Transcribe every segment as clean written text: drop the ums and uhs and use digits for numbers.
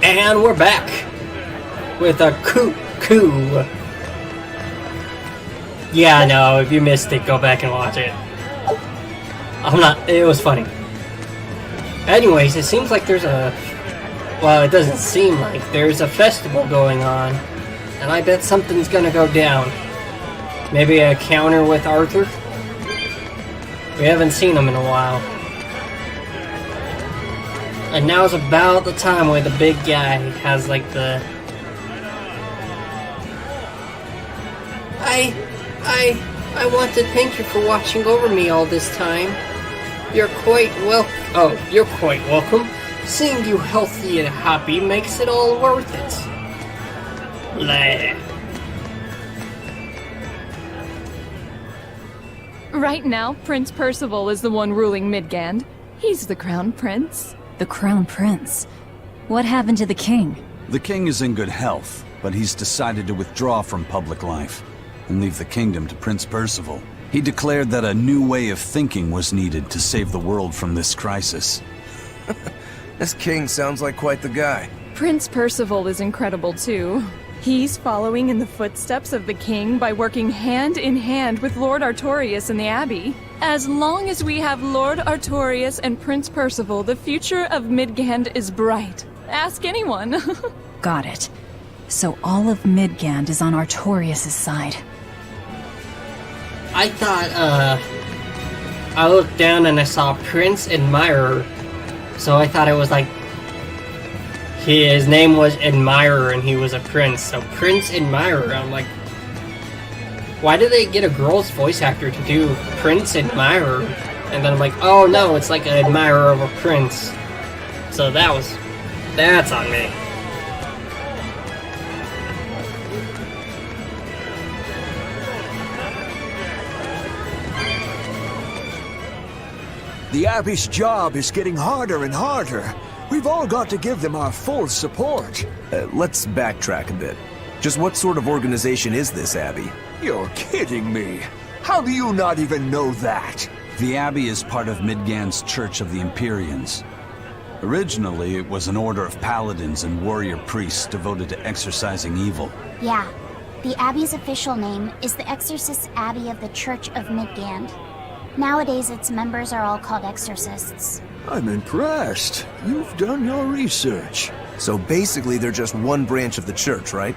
And we're back with a coup. Yeah, no, if you missed it, go back and watch it. It was funny. Anyways, it seems like there's a... Well, it doesn't seem like there's a festival going on. And I bet something's gonna go down. Maybe a counter with Arthur? We haven't seen him in a while. And now's about the time where the big guy has like the... I want to thank you for watching over me all this time. You're quite welcome. Seeing you healthy and happy makes it all worth it. Blah. Right now, Prince Percival is the one ruling Midgand. He's the crown prince. The crown prince? What happened to the king? The king is in good health, but he's decided to withdraw from public life and leave the kingdom to Prince Percival. He declared that a new way of thinking was needed to save the world from this crisis. This king sounds like quite the guy. Prince Percival is incredible too. He's following in the footsteps of the king by working hand in hand with Lord Artorias in the Abbey. As long as we have Lord Artorias and Prince Percival, the future of Midgand is bright. Ask anyone. Got it. So all of Midgand is on Artorias' side. I thought, I looked down and I saw Prince Admirer. So I thought it was like, his name was Admirer and he was a prince. So Prince Admirer, I'm like, why did they get a girl's voice actor to do Prince Admirer? And then I'm like, oh no, it's like an admirer of a prince. So that's on me. The Abbey's job is getting harder and harder. We've all got to give them our full support. Let's backtrack a bit. Just what sort of organization is this Abbey? You're kidding me. How do you not even know that? The Abbey is part of Midgand's Church of the Empyreans. Originally, it was an order of paladins and warrior priests devoted to exorcising evil. Yeah. The Abbey's official name is the Exorcist Abbey of the Church of Midgand. Nowadays, its members are all called exorcists. I'm impressed. You've done your research. So basically, they're just one branch of the church, right?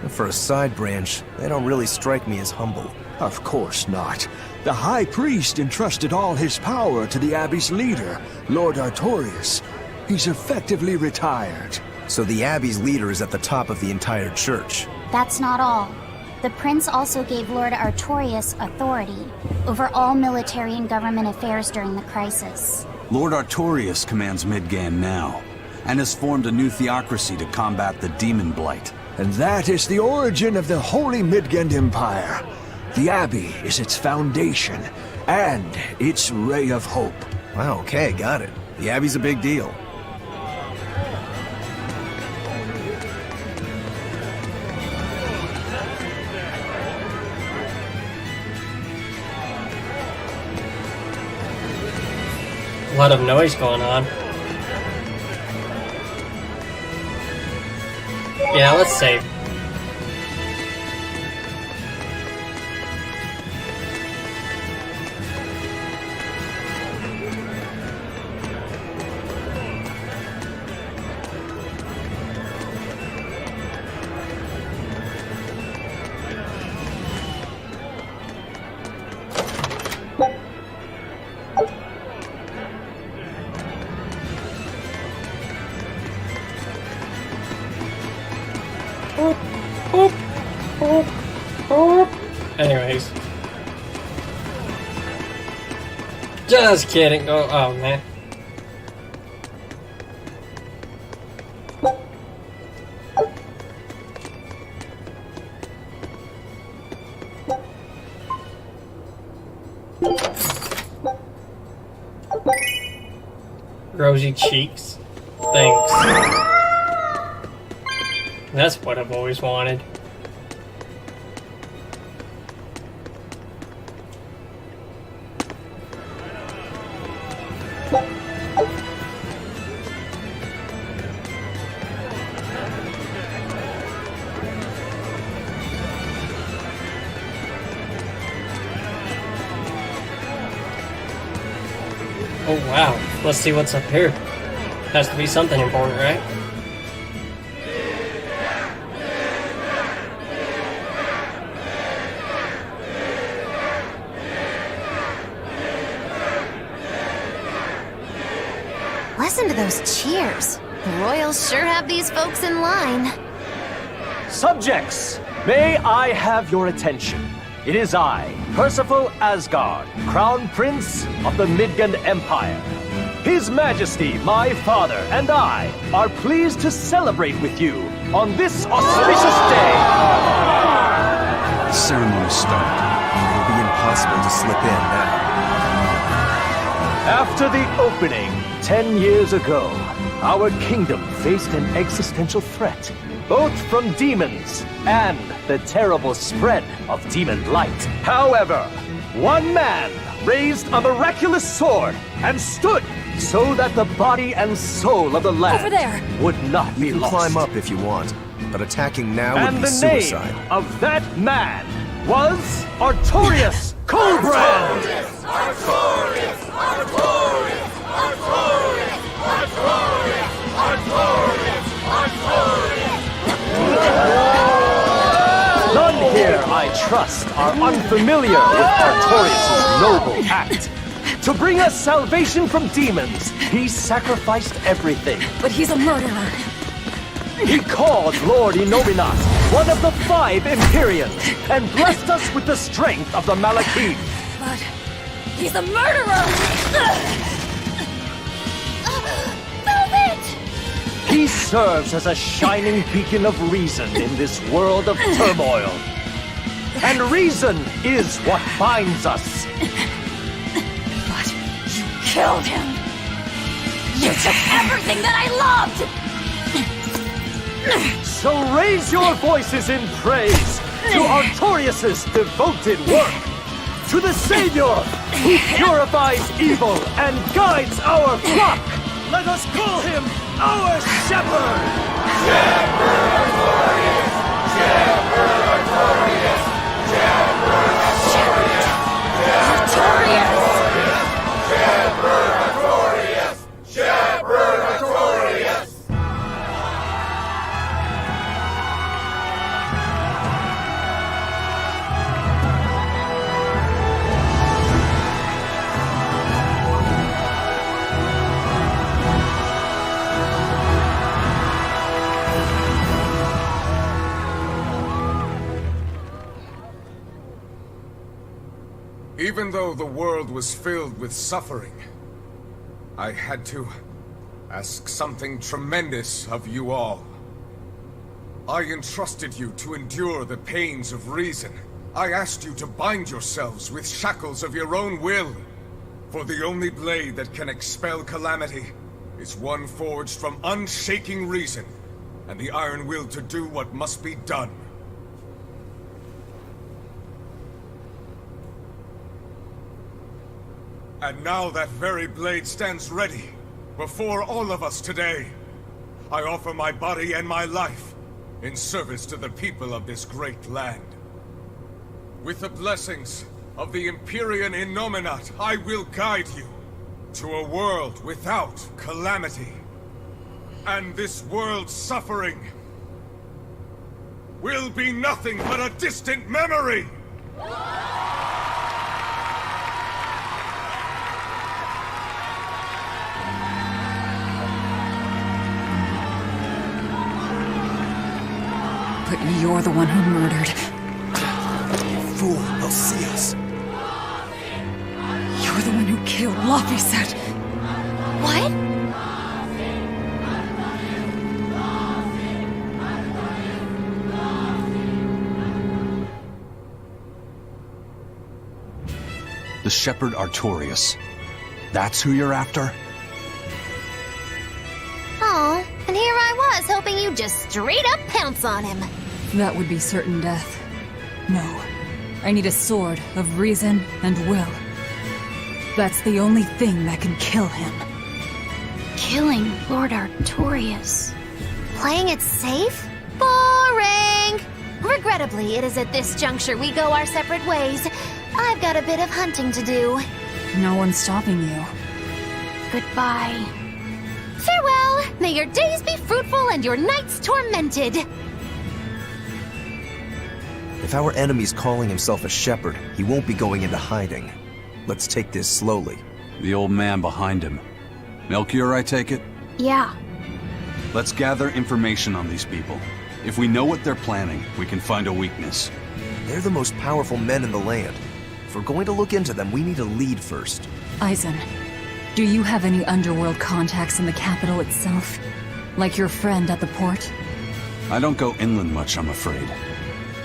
For a side branch, they don't really strike me as humble. Of course not. The High Priest entrusted all his power to the Abbey's leader, Lord Artorias. He's effectively retired. So the Abbey's leader is at the top of the entire church. That's not all. The prince also gave Lord Artorias authority over all military and government affairs during the crisis. Lord Artorias commands Midgand now, and has formed a new theocracy to combat the demon blight. And that is the origin of the Holy Midgand Empire. The Abbey is its foundation, and its ray of hope. Wow, okay, got it. The Abbey's a big deal. A lot of noise going on. Yeah, let's save. Anyways. Just kidding. Oh man. Rosy cheeks. Thanks. That's what I've always wanted. Oh wow, let's see what's up here. Has to be something important, right? Listen to those cheers. The royals sure have these folks in line. Subjects, may I have your attention? It is I, Percival Asgard, Crown Prince of the Midgard Empire. His Majesty, my father, and I are pleased to celebrate with you on this auspicious day. The ceremony started. It'll be impossible to slip in now. After the opening 10 years ago, our kingdom faced an existential threat, both from demons and the terrible spread of demon light. However, one man raised a miraculous sword and stood so that the body and soul of the land Over there. would not be You can lost. climb up if you want, but attacking now And would be the suicide. name of that man was Artorias Coldbrand! None here, I trust, are unfamiliar with Artorias' noble act. To bring us salvation from demons, he sacrificed everything. But he's a murderer. He called Lord Inominat one of the 5 Empyreans and blessed us with the strength of the Malachim. But he's a murderer! Velvet! He serves as a shining beacon of reason in this world of turmoil. And reason is what binds us. But you killed him! You took everything that I loved! So raise your voices in praise to Artorias' devoted work, to the Savior who purifies evil and guides our flock. Let us call him our Shepherd! Even though the world was filled with suffering, I had to ask something tremendous of you all. I entrusted you to endure the pains of reason. I asked you to bind yourselves with shackles of your own will. For the only blade that can expel calamity is one forged from unshaking reason and the iron will to do what must be done. And now that very blade stands ready, before all of us today. I offer my body and my life, in service to the people of this great land. With the blessings of the Empyrean Innominat, I will guide you to a world without calamity. And this world's suffering will be nothing but a distant memory! But you're the one who murdered. Fool, they'll see us. You're the one who killed Laphicet. What? The Shepherd Artorias. That's who you're after? Oh, and here I was hoping you'd just straight up pounce on him. That would be certain death. No. I need a sword of reason and will. That's the only thing that can kill him. Killing Lord Artorias. Playing it safe? Boring! Regrettably, it is at this juncture we go our separate ways. I've got a bit of hunting to do. No one's stopping you. goodbye. Farewell! May your days be fruitful and your nights tormented! If our enemy's calling himself a shepherd, he won't be going into hiding. Let's take this slowly. The old man behind him. Melchior, I take it? Yeah. Let's gather information on these people. If we know what they're planning, we can find a weakness. They're the most powerful men in the land. If we're going to look into them, we need a lead first. Eisen, do you have any underworld contacts in the capital itself? Like your friend at the port? I don't go inland much, I'm afraid.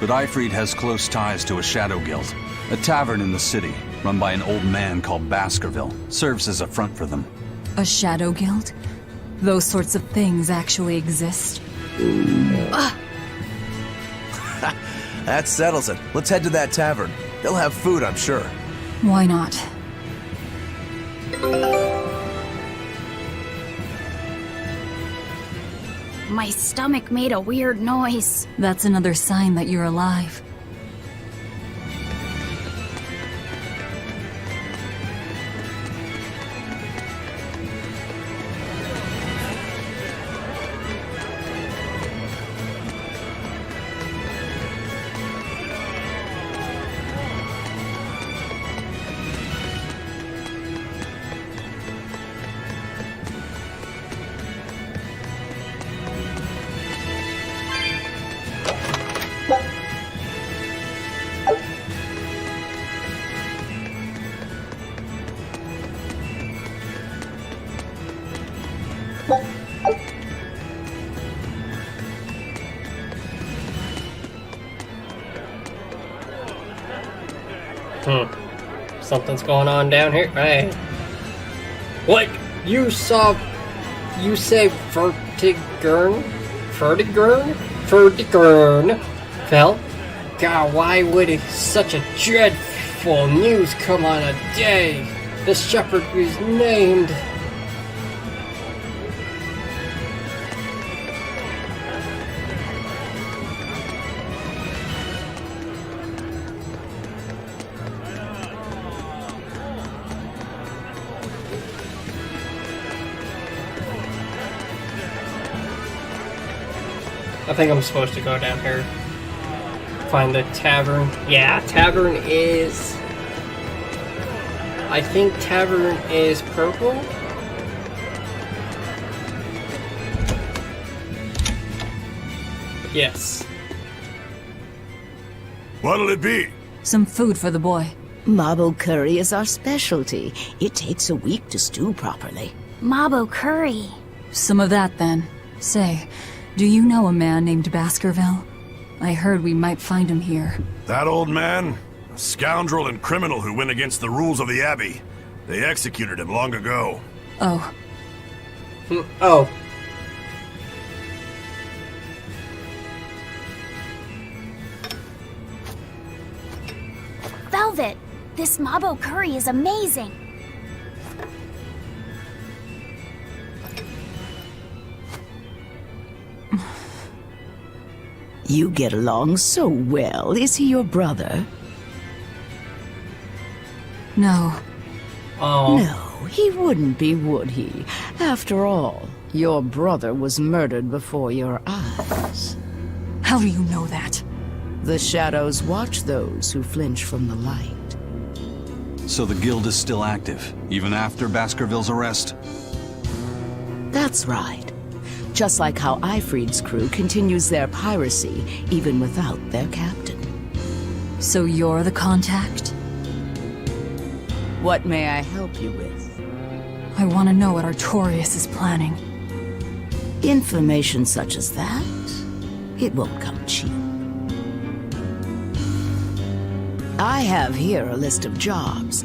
But Eifried has close ties to a shadow guild. A tavern in the city, run by an old man called Baskerville, serves as a front for them. A shadow guild? Those sorts of things actually exist? That settles it. Let's head to that tavern. They'll have food, I'm sure. Why not? My stomach made a weird noise. That's another sign that you're alive. Something's going on down here. Hey. What? You say Vertigern? Well, God, why would such a dreadful news come on a day the shepherd was named? I think I'm supposed to go down here. Find the tavern. Yeah, tavern is... I think tavern is purple? Yes. What'll it be? Some food for the boy. Mabo curry is our specialty. It takes a week to stew properly. Mabo curry. Some of that, then. Say, do you know a man named Baskerville? I heard we might find him here. That old man? A scoundrel and criminal who went against the rules of the Abbey. They executed him long ago. Oh. Oh. Velvet, this Mabo curry is amazing. You get along so well. Is he your brother? No. Oh. No, he wouldn't be, would he? After all, your brother was murdered before your eyes. How do you know that? The shadows watch those who flinch from the light. So the guild is still active, even after Baskerville's arrest? That's right. Just like how Eifried's crew continues their piracy, even without their captain. So you're the contact? What may I help you with? I want to know what Artorias is planning. Information such as that, it won't come cheap. I have here a list of jobs,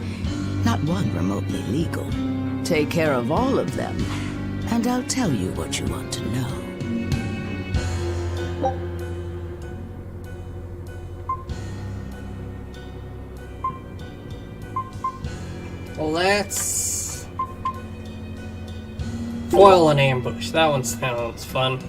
not one remotely legal. Take care of all of them, and I'll tell you what you want to know. Let's foil an ambush. That one sounds fun.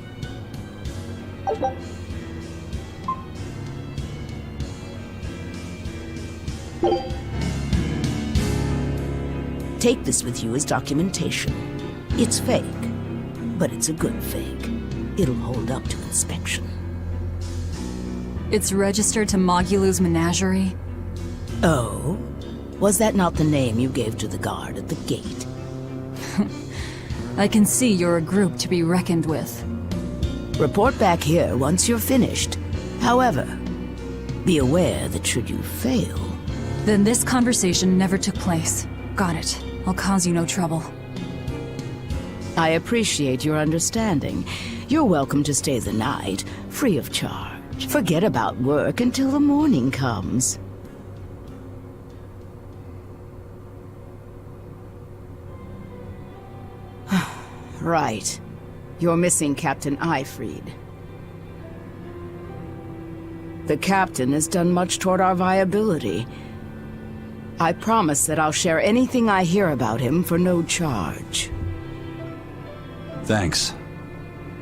Take this with you as documentation. It's fake, but it's a good fake. It'll hold up to inspection. It's registered to Mogulu's menagerie? Oh? Was that not the name you gave to the guard at the gate? I can see you're a group to be reckoned with. Report back here once you're finished. However, be aware that should you fail... Then this conversation never took place. Got it. I'll cause you no trouble. I appreciate your understanding. You're welcome to stay the night, free of charge. Forget about work until the morning comes. Right. You're missing Captain Ifried. The captain has done much toward our viability. I promise that I'll share anything I hear about him for no charge. Thanks.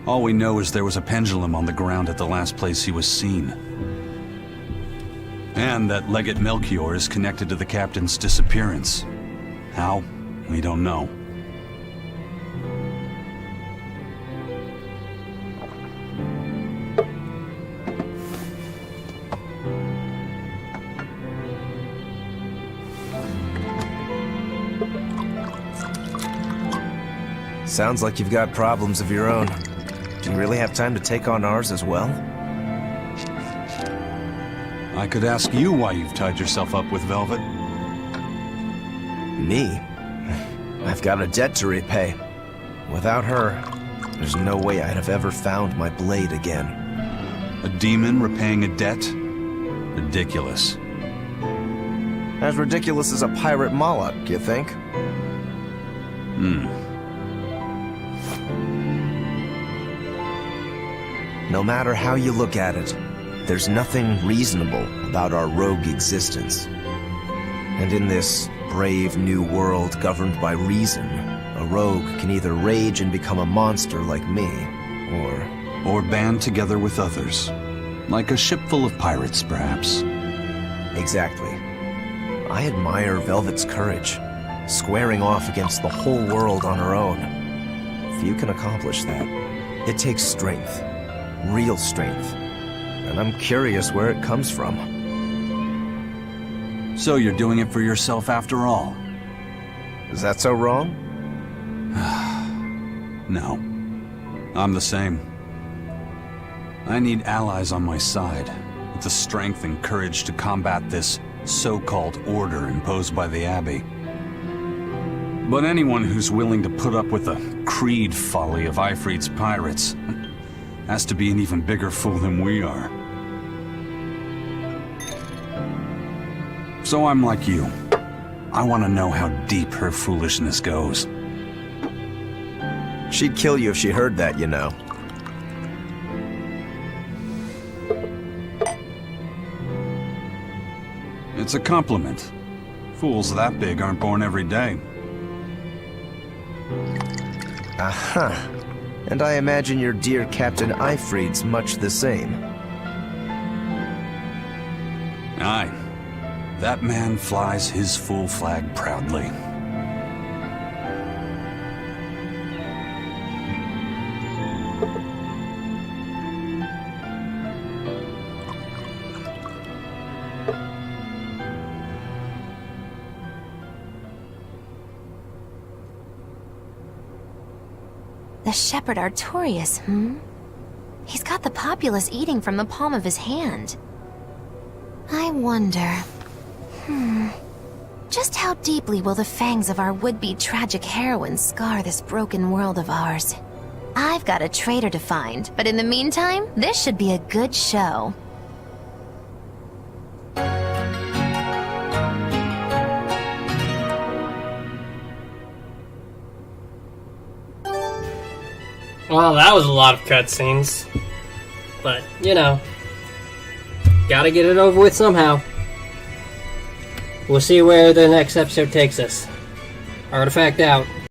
All we know is there was a pendulum on the ground at the last place he was seen. And that Legate Melchior is connected to the captain's disappearance. How? We don't know. Sounds like you've got problems of your own. Do you really have time to take on ours as well? I could ask you why you've tied yourself up with Velvet. Me? I've got a debt to repay. Without her, there's no way I'd have ever found my blade again. A demon repaying a debt? Ridiculous. As ridiculous as a pirate Moloch, you think? No matter how you look at it, there's nothing reasonable about our rogue existence. And in this brave new world governed by reason, a rogue can either rage and become a monster like me, or band together with others. Like a ship full of pirates, perhaps. Exactly. I admire Velvet's courage, squaring off against the whole world on her own. Few can accomplish that. It takes strength. Real strength. And I'm curious where it comes from. So you're doing it for yourself after all? Is that so wrong? No. I'm the same. I need allies on my side, with the strength and courage to combat this so-called order imposed by the Abbey. But anyone who's willing to put up with the creed folly of Ifried's pirates has to be an even bigger fool than we are. So I'm like you. I want to know how deep her foolishness goes. She'd kill you if she heard that, you know. It's a compliment. Fools that big aren't born every day. Aha. And I imagine your dear Captain Ifried's much the same. Aye. That man flies his full flag proudly. The Shepherd Artorias, He's got the populace eating from the palm of his hand. I wonder... Just how deeply will the fangs of our would-be tragic heroine scar this broken world of ours? I've got a traitor to find, but in the meantime, this should be a good show. Well, that was a lot of cutscenes. But, you know, gotta get it over with somehow. We'll see where the next episode takes us. Artifact out.